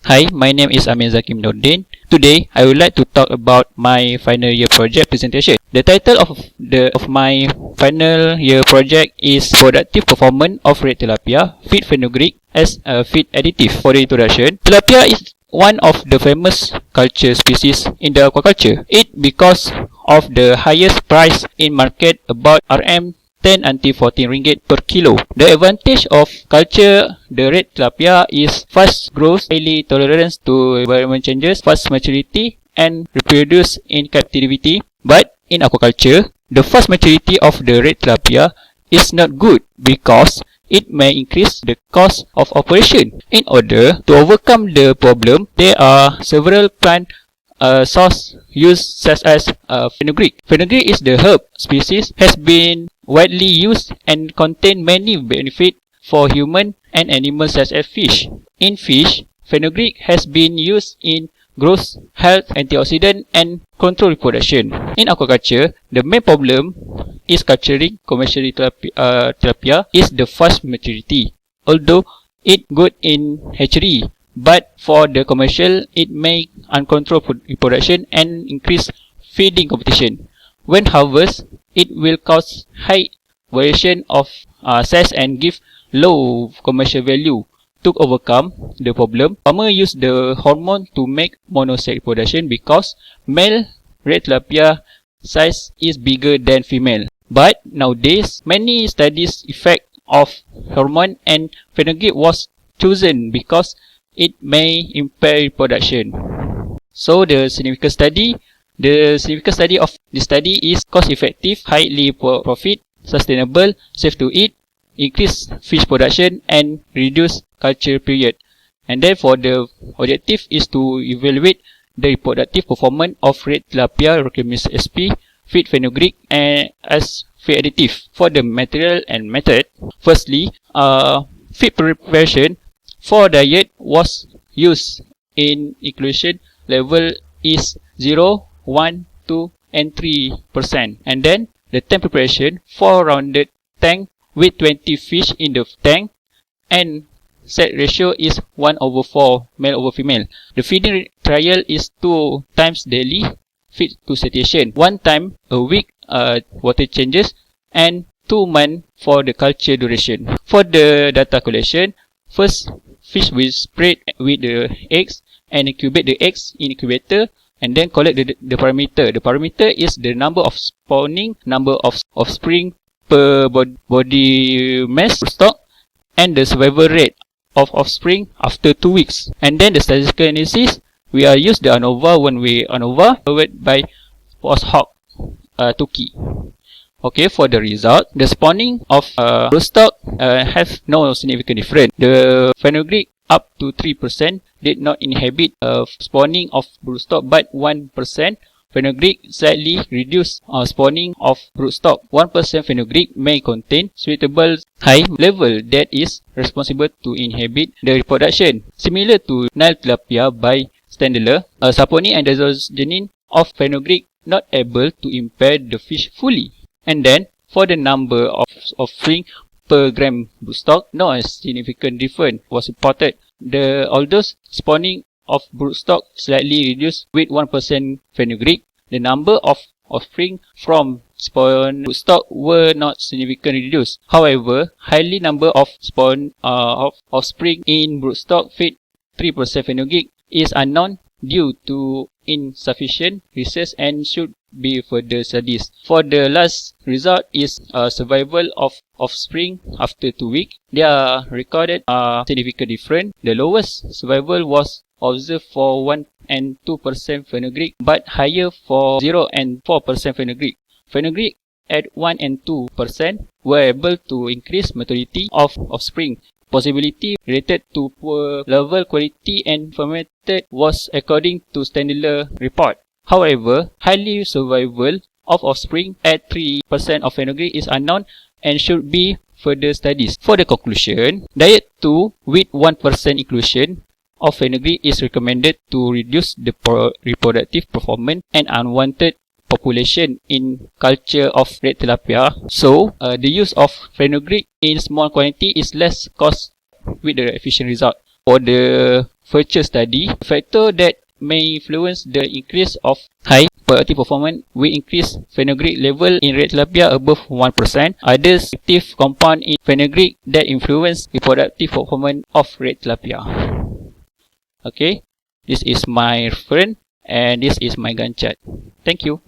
Hi, my name is Amir Today, I would like to talk about my final year project presentation. The title of my final year project is Productive Performance of Red Tilapia Feed Fenugreek as a Feed Additive. For the introduction, tilapia is one of the famous culture species in the aquaculture. It because of the highest price in market, about Rm 10 until 14 ringgit per kilo. The advantage of culture the red tilapia is fast growth, highly tolerance to environment changes, fast maturity, and reproduce in captivity. But in aquaculture, the fast maturity of the red tilapia is not good because it may increase the cost of operation. In order to overcome the problem, there are several plant source used such as fenugreek. Fenugreek is the herb species, has been widely used and contain many benefits for human and animals such as fish. In fish, fenugreek has been used in growth, health, antioxidant, and control reproduction. In aquaculture, the main problem is capturing commercial tilapia is the fast maturity. Although it good in hatchery, but for the commercial, it may uncontrolled reproduction and increase feeding competition. When harvest, it will cause high variation of size and give low commercial value. To overcome the problem, farmers use the hormone to make monosex reproduction because male red tilapia size is bigger than female. But nowadays, many studies effect of hormone and fenugreek was chosen because it may impair reproduction. So the significant study of the study is cost-effective, highly profit, sustainable, safe to eat, increase fish production, and reduce culture period. And therefore, the objective is to evaluate the reproductive performance of red tilapia Rockemus sp feed fenugreek and as feed additive. For the material and method, firstly, feed preparation for diet was used in inclusion level is 0, 1, 2, and 3%. And then the tank preparation for rounded tank with 20 fish in the tank, and set ratio is 1/4 male over female. The feeding trial is 2 times daily feed to satiation, 1 time a week water changes, and 2 months for the culture duration. For the data collection, first fish will spread with the eggs and incubate the eggs in incubator, and then collect the parameter. The parameter is the number of spawning, number of offspring per body mass stock, and the survival rate of offspring after 2 weeks. And then the statistical analysis, we are use the ANOVA one-way ANOVA followed by post hoc Tukey. Okay, for the result, the spawning of broodstock have no significant difference. The fenugreek up to 3% did not inhibit spawning of broodstock, but 1% fenugreek slightly reduced spawning of broodstock. 1% fenugreek may contain suitable high level that is responsible to inhibit the reproduction. Similar to Nile tilapia by Standler, saponin and diazoxanidine of fenugreek not able to impair the fish fully. And then, for the number of offspring per gram broodstock, no significant difference was reported. Although spawning of broodstock slightly reduced with 1% fenugreek, the number of offspring from spawn broodstock were not significantly reduced. However, highly number of spawn of offspring in broodstock feed 3% fenugreek is unknown due to insufficient research and should be further studies. For the last result is survival of offspring after 2 weeks. They are recorded significant different. The lowest survival was observed for 1 and 2% fenugreek, but higher for 0 and 4% fenugreek. Fenugreek at 1 and 2% were able to increase maturity of offspring. Possibility related to poor level quality and fermented was according to Standler report. However, highly survival of offspring at 3% of fenugreek is unknown and should be further studies. For the conclusion, diet 2 with 1% inclusion of fenugreek is recommended to reduce the reproductive performance and unwanted population in culture of red tilapia. So, the use of fenugreek in small quantity is less cost with the efficient result. For the virtual study, factor that may influence the increase of high productive performance will increase phenogreek level in red tilapia above 1%. Others active compound in phenogreek that influence reproductive performance of red tilapia. Okay, this is my reference and this is my Gantt chart. Thank you.